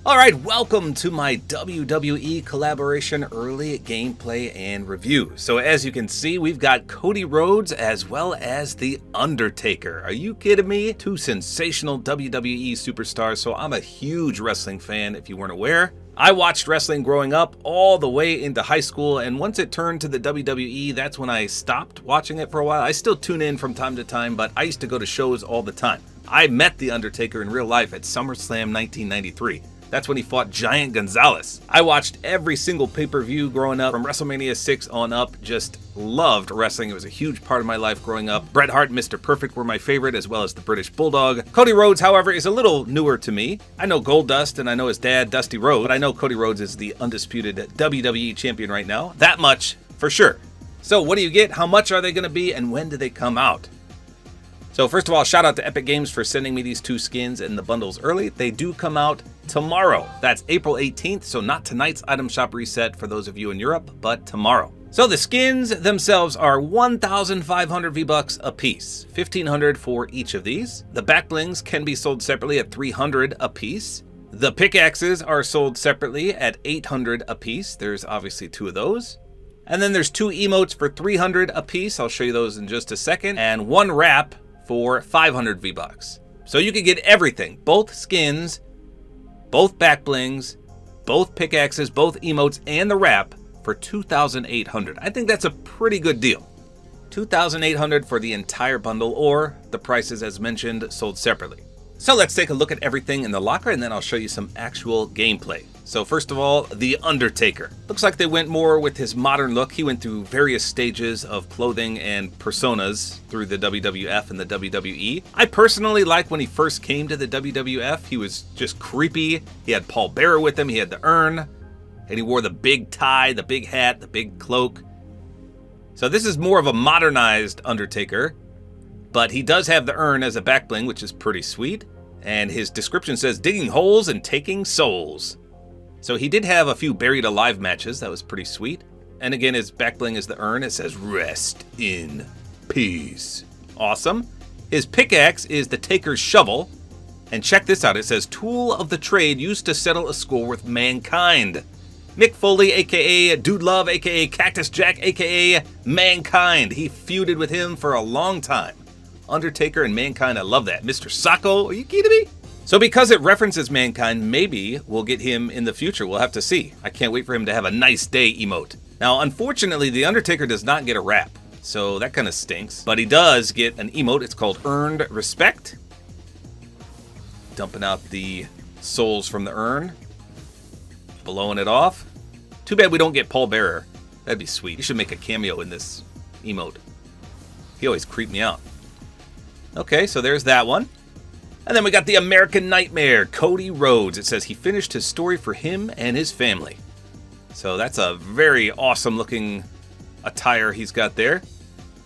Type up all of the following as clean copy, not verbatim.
Alright, welcome to my WWE collaboration early gameplay and review. So as you can see, we've got Cody Rhodes as well as The Undertaker. Are you kidding me? Two sensational WWE superstars, so I'm a huge wrestling fan if you weren't aware. I watched wrestling growing up all the way into high school, and once it turned to the WWE, that's when I stopped watching it for a while. I still tune in from time to time, but I used to go to shows all the time. I met The Undertaker in real life at SummerSlam 1993. That's when he fought Giant Gonzalez. I watched every single pay-per-view growing up from WrestleMania 6 on up. Just loved wrestling. It was a huge part of my life growing up. Bret Hart and Mr. Perfect were my favorite, as well as the British Bulldog. Cody Rhodes, however, is a little newer to me. I know Goldust and I know his dad, Dusty Rhodes, but I know Cody Rhodes is the undisputed WWE champion right now. That much for sure. So what do you get? How much are they going to be? And when do they come out? So first of all, shout out to Epic Games for sending me these two skins and the bundles early. They do come out tomorrow. That's April 18th, so not tonight's item shop reset for those of you in Europe, but tomorrow. So the skins themselves are 1,500 V-Bucks a piece, 1,500 for each of these. The back blings can be sold separately at 300 a piece. The pickaxes are sold separately at 800 a piece. There's obviously two of those. And then there's two emotes for 300 a piece. I'll show you those in just a second. And one wrap for 500 V-Bucks. So you can get everything, both skins, both back blings, both pickaxes, both emotes, and the wrap for 2,800. I think that's a pretty good deal. 2,800 for the entire bundle, or the prices as mentioned sold separately. So let's take a look at everything in the locker, and then I'll show you some actual gameplay. So first of all, The Undertaker. Looks like they went more with his modern look. He went through various stages of clothing and personas through the WWF and the WWE. I personally like when he first came to the WWF. He was just creepy. He had Paul Bearer with him. He had the urn. And he wore the big tie, the big hat, the big cloak. So this is more of a modernized Undertaker. But he does have the urn as a back bling, which is pretty sweet. And his description says, digging holes and taking souls. So he did have a few buried alive matches. That was pretty sweet. And again, his back bling is the urn. It says, rest in peace. Awesome. His pickaxe is the Taker's shovel. And check this out. It says, tool of the trade used to settle a score with mankind. Mick Foley, a.k.a. Dude Love, a.k.a. Cactus Jack, a.k.a. Mankind. He feuded with him for a long time. Undertaker and Mankind, I love that. Mr. Sacco, are you kidding me? So because it references Mankind, maybe we'll get him in the future. We'll have to see. I can't wait for him to have a nice day emote. Now, unfortunately, The Undertaker does not get a wrap, so that kind of stinks. But he does get an emote. It's called Earned Respect. Dumping out the souls from the urn. Blowing it off. Too bad we don't get Paul Bearer. That'd be sweet. He should make a cameo in this emote. He always creeped me out. Okay, so there's that one. And then we got the American Nightmare, Cody Rhodes. It says he finished his story for him and his family. So that's a very awesome looking attire he's got there.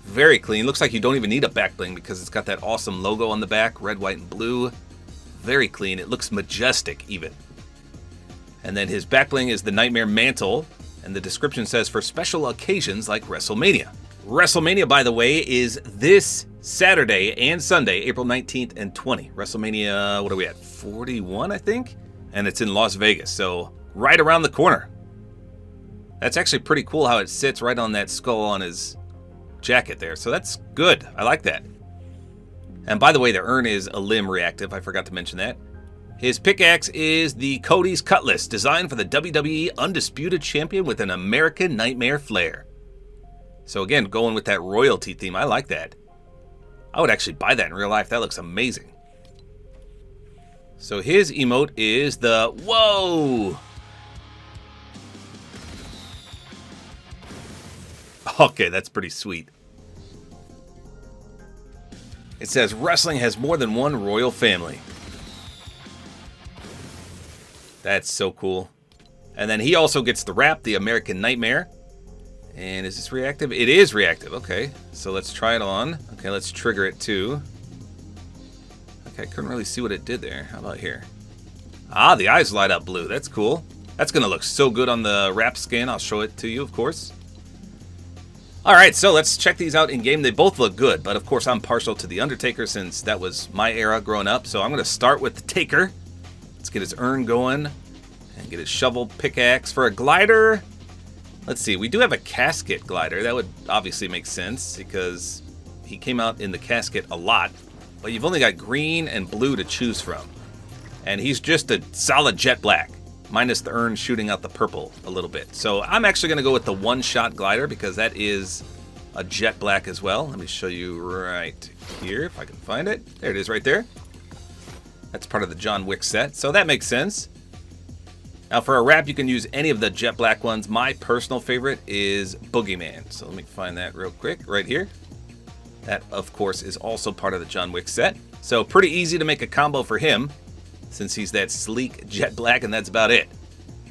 Very clean. Looks like you don't even need a back bling because it's got that awesome logo on the back, red, white, and blue. Very clean. It looks majestic even. And then his back bling is the Nightmare Mantle. And the description says for special occasions like WrestleMania. WrestleMania, by the way, is this Saturday and Sunday, April 19th and 20th. WrestleMania, what are we at? 41, I think? And it's in Las Vegas, so right around the corner. That's actually pretty cool how it sits right on that skull on his jacket there. So that's good. I like that. And by the way, the urn is a limb reactive. I forgot to mention that. His pickaxe is the Cody's Cutlass, designed for the WWE Undisputed Champion with an American Nightmare flair. So again, going with that royalty theme, I like that. I would actually buy that in real life. That looks amazing. So his emote is the whoa. Okay, that's pretty sweet. It says wrestling has more than one royal family. That's so cool. And then he also gets the wrap, the American Nightmare. And is this reactive? It is reactive. Okay, so let's try it on. Okay, let's trigger it too. Okay, I couldn't really see what it did there. How about here? Ah, the eyes light up blue. That's cool. That's going to look so good on the wrap skin. I'll show it to you, of course. All right, so let's check these out in game. They both look good, but of course I'm partial to The Undertaker since that was my era growing up. So I'm going to start with the Taker. Let's get his urn going. And get his shovel pickaxe for a glider. Let's see, we do have a casket glider. That would obviously make sense because he came out in the casket a lot. But you've only got green and blue to choose from. And he's just a solid jet black, minus the urn shooting out the purple a little bit. So I'm actually going to go with the one-shot glider because that is a jet black as well. Let me show you right here if I can find it. There it is right there. That's part of the John Wick set, so that makes sense. Now for a wrap, you can use any of the jet black ones. My personal favorite is Boogeyman. So let me find that real quick right here. That, of course, is also part of the John Wick set. So pretty easy to make a combo for him, since he's that sleek jet black, and that's about it.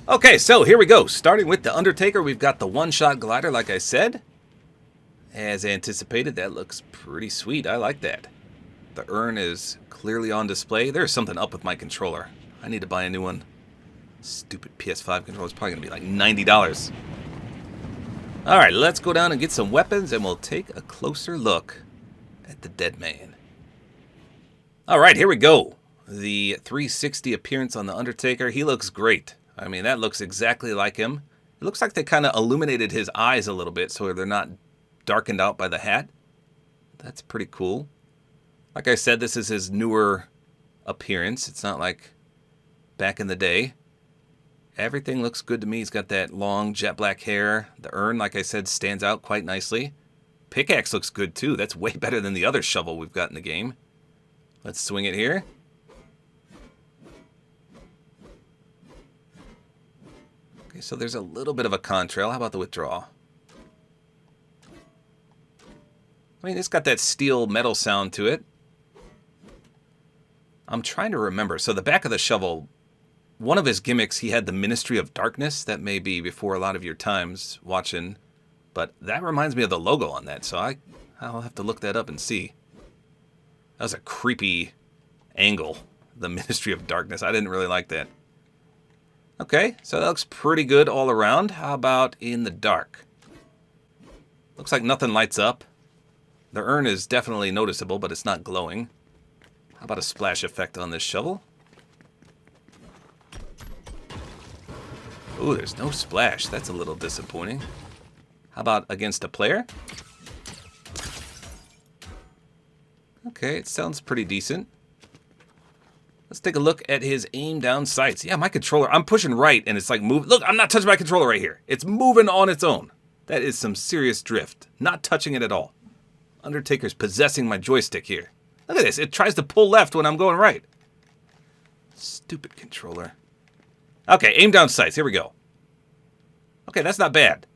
Okay, so here we go. Starting with the Undertaker, we've got the one-shot glider, like I said. As anticipated, that looks pretty sweet. I like that. The urn is clearly on display. There's something up with my controller. I need to buy a new one. Stupid PS5 controller is probably going to be like $90. Alright, let's go down and get some weapons, and we'll take a closer look at the dead man. Alright, here we go. The 360 appearance on the Undertaker. He looks great. I mean, that looks exactly like him. It looks like they kind of illuminated his eyes a little bit so they're not darkened out by the hat. That's pretty cool. Like I said, this is his newer appearance. It's not like back in the day. Everything looks good to me. He's got that long jet black hair. The urn, like I said, stands out quite nicely. Pickaxe looks good too. That's way better than the other shovel we've got in the game. Let's swing it here. Okay, so there's a little bit of a contrail. How about the withdrawal? I mean, it's got that steel metal sound to it. I'm trying to remember. So the back of the shovel, one of his gimmicks, he had the Ministry of Darkness. That may be before a lot of your times watching. But that reminds me of the logo on that. So I'll have to look that up and see. That was a creepy angle. The Ministry of Darkness. I didn't really like that. Okay, so that looks pretty good all around. How about in the dark? Looks like nothing lights up. The urn is definitely noticeable, but it's not glowing. How about a splash effect on this shovel? Ooh, there's no splash. That's a little disappointing. How about against a player? Okay, it sounds pretty decent. Let's take a look at his aim down sights. Yeah, my controller, I'm pushing right and it's like moving. Look, I'm not touching my controller right here. It's moving on its own. That is some serious drift. Not touching it at all. Undertaker's possessing my joystick here. Look at this. It tries to pull left when I'm going right. Stupid controller. Okay, aim down sights. Here we go. Okay, that's not bad.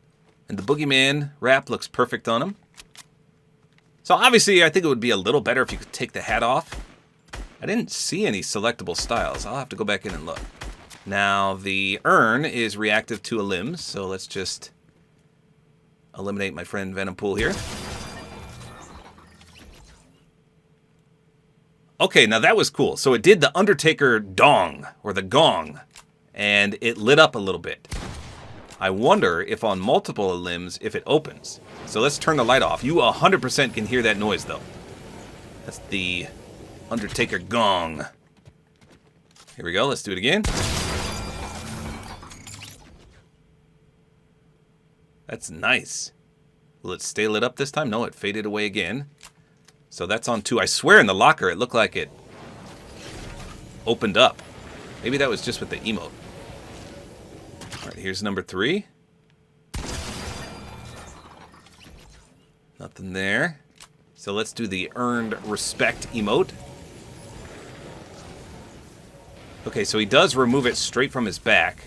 And the Boogeyman wrap looks perfect on him. So obviously, I think it would be a little better if you could take the hat off. I didn't see any selectable styles. I'll have to go back in and look. Now, the urn is reactive to a limb, so let's just eliminate my friend Venompool here. Okay, now that was cool. So it did the Undertaker dong, or the gong, and it lit up a little bit. I wonder if on multiple limbs, if it opens. So let's turn the light off. You 100% can hear that noise, though. That's the Undertaker gong. Here we go. Let's do it again. That's nice. Will it stay lit up this time? No, it faded away again. So that's on 2. I swear in the locker it looked like it opened up. Maybe that was just with the emote. All right, here's number 3. Nothing there. So let's do the earned respect emote. Okay, so he does remove it straight from his back.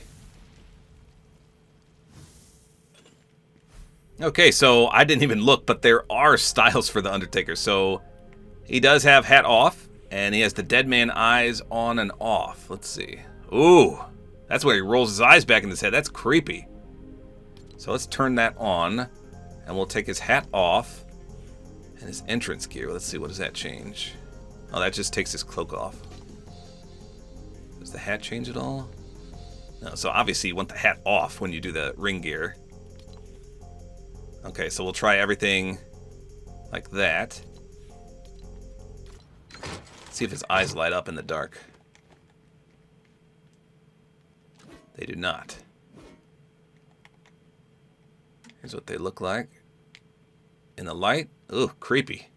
Okay, so I didn't even look, but there are styles for the Undertaker. So he does have hat off, and he has the dead man eyes on and off. Let's see. Ooh, that's where he rolls his eyes back in his head. That's creepy. So let's turn that on, and we'll take his hat off and his entrance gear. Let's see, what does that change? Oh, that just takes his cloak off. Does the hat change at all? No, so obviously you want the hat off when you do the ring gear. Okay, so we'll try everything like that. See if his eyes light up in the dark. They do not. Here's what they look like in the light. Ooh, creepy.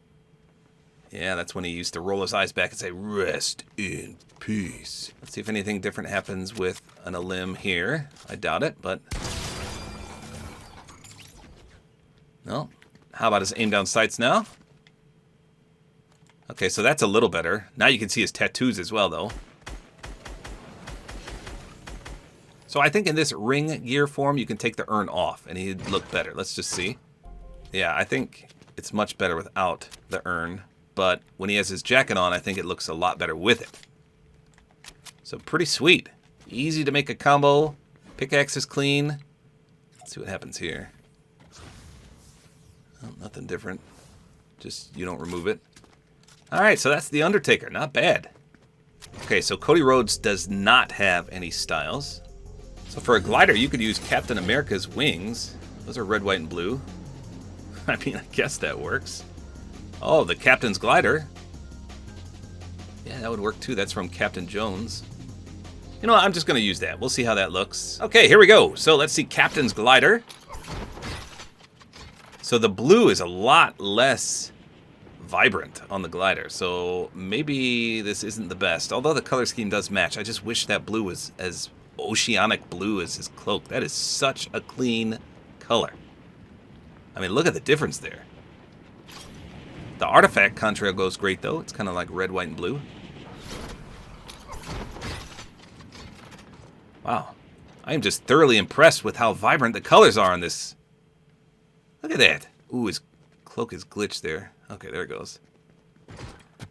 Yeah, that's when he used to roll his eyes back and say, "Rest in peace." Let's see if anything different happens with an Elim here. I doubt it, but... No. How about his aim down sights now? Okay, so that's a little better. Now you can see his tattoos as well, though. So I think in this ring gear form, you can take the urn off, and he'd look better. Let's just see. Yeah, I think it's much better without the urn. But when he has his jacket on, I think it looks a lot better with it. So pretty sweet. Easy to make a combo. Pickaxe is clean. Let's see what happens here. Oh, nothing different. Just you don't remove it. Alright, so that's the Undertaker. Not bad. Okay, so Cody Rhodes does not have any styles. So for a glider, you could use Captain America's wings. Those are red, white, and blue. I mean, I guess that works. Oh, the Captain's glider. Yeah, that would work too. That's from Captain Jones. You know what? I'm just going to use that. We'll see how that looks. Okay, here we go. So let's see Captain's glider. So the blue is a lot less vibrant on the glider. So maybe this isn't the best. Although the color scheme does match. I just wish that blue was as oceanic blue as his cloak. That is such a clean color. I mean, look at the difference there. The artifact contrail goes great, though. It's kind of like red, white, and blue. Wow. I am just thoroughly impressed with how vibrant the colors are on this. Look at that. Ooh, his cloak is glitched there. Okay, there it goes.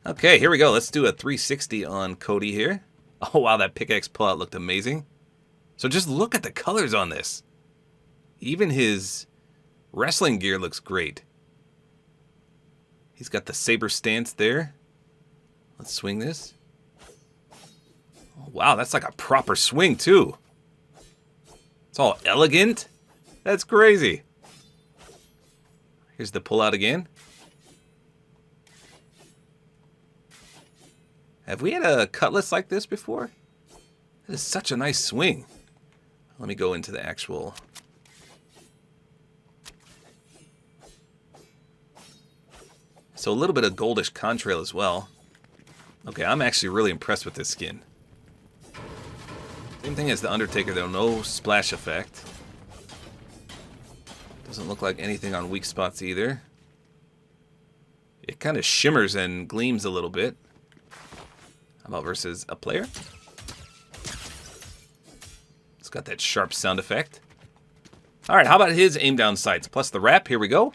Okay, here we go. Let's do a 360 on Cody here. Oh, wow, that pickaxe pullout looked amazing. So just look at the colors on this. Even his wrestling gear looks great. He's got the saber stance there. Let's swing this. Oh, wow, that's like a proper swing, too. It's all elegant. That's crazy. Here's the pullout again. Have we had a cutlass like this before? That is such a nice swing. Let me go into the actual... So a little bit of goldish contrail as well. Okay, I'm actually really impressed with this skin. Same thing as the Undertaker, though. No splash effect. Doesn't look like anything on weak spots either. It kind of shimmers and gleams a little bit. How about versus a player? It's got that sharp sound effect. Alright, how about his aim down sights? Plus the wrap, here we go.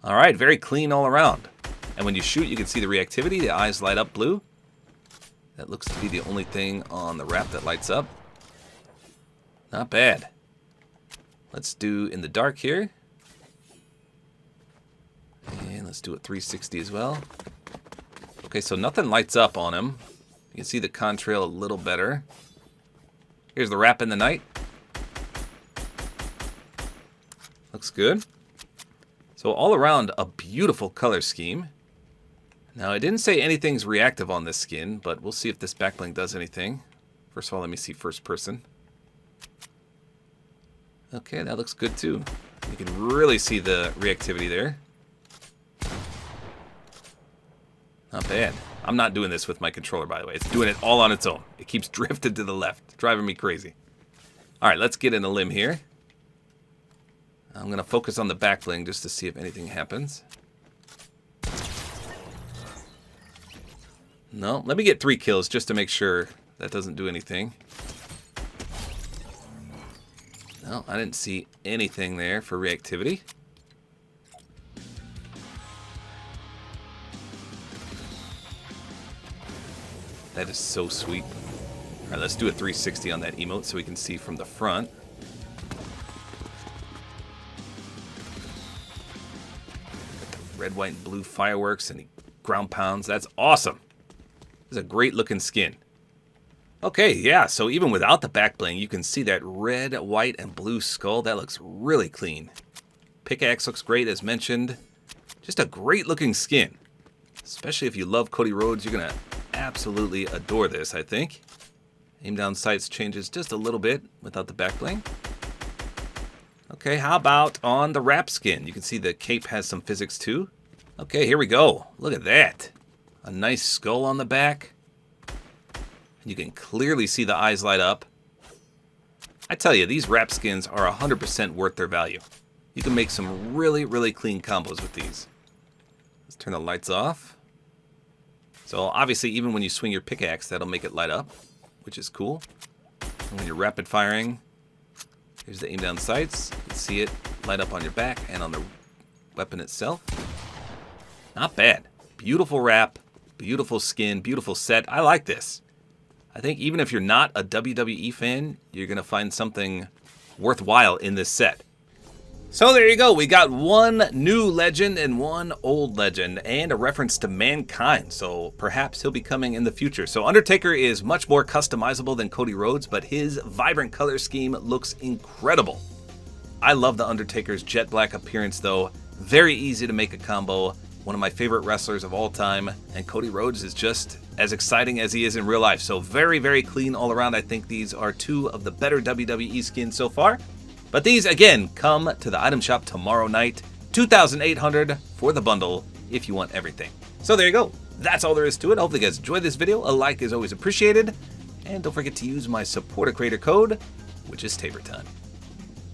Alright, very clean all around. And when you shoot, you can see the reactivity. The eyes light up blue. That looks to be the only thing on the wrap that lights up. Not bad. Let's do in the dark here. And let's do a 360 as well. Okay, so nothing lights up on him. You can see the contrail a little better. Here's the wrap in the night. Looks good. So all around, a beautiful color scheme. Now, I didn't say anything's reactive on this skin, but we'll see if this backbling does anything. First of all, let me see first person. Okay, that looks good too. You can really see the reactivity there. Not bad. I'm not doing this with my controller, by the way. It's doing it all on its own. It keeps drifting to the left, driving me crazy. All right, let's get in a limb here. I'm going to focus on the back bling just to see if anything happens. No, let me get 3 kills just to make sure that doesn't do anything. No, I didn't see anything there for reactivity. That is so sweet. All right, let's do a 360 on that emote so we can see from the front. Got the red, white, and blue fireworks and he ground pounds. That's awesome. This is a great looking skin. Okay, yeah, so even without the back bling, you can see that red, white, and blue skull. That looks really clean. Pickaxe looks great, as mentioned. Just a great looking skin. Especially if you love Cody Rhodes, you're going to absolutely adore this, I think. Aim down sights changes just a little bit without the back bling. Okay, how about on the wrap skin? You can see the cape has some physics too. Okay, here we go. Look at that. A nice skull on the back. You can clearly see the eyes light up. I tell you, these wrap skins are 100% worth their value. You can make some really, really clean combos with these. Let's turn the lights off. So obviously, even when you swing your pickaxe, that'll make it light up, which is cool. And when you're rapid firing, here's the aim down sights. You can see it light up on your back and on the weapon itself. Not bad. Beautiful wrap, beautiful skin, beautiful set. I like this. I think even if you're not a WWE fan, you're going to find something worthwhile in this set. So there you go. We got one new legend and one old legend and a reference to Mankind. So perhaps he'll be coming in the future. So Undertaker is much more customizable than Cody Rhodes, but his vibrant color scheme looks incredible. I love the Undertaker's jet black appearance though. Very easy to make a combo. One of my favorite wrestlers of all time, and Cody Rhodes is just as exciting as he is in real life. So very, very clean all around. I think these are two of the better WWE skins so far. But these, again, come to the item shop tomorrow night. $2,800 for the bundle if you want everything. So there you go. That's all there is to it. Hopefully you guys enjoyed this video. A like is always appreciated. And don't forget to use my Support-A-Creator code, which is tabortime.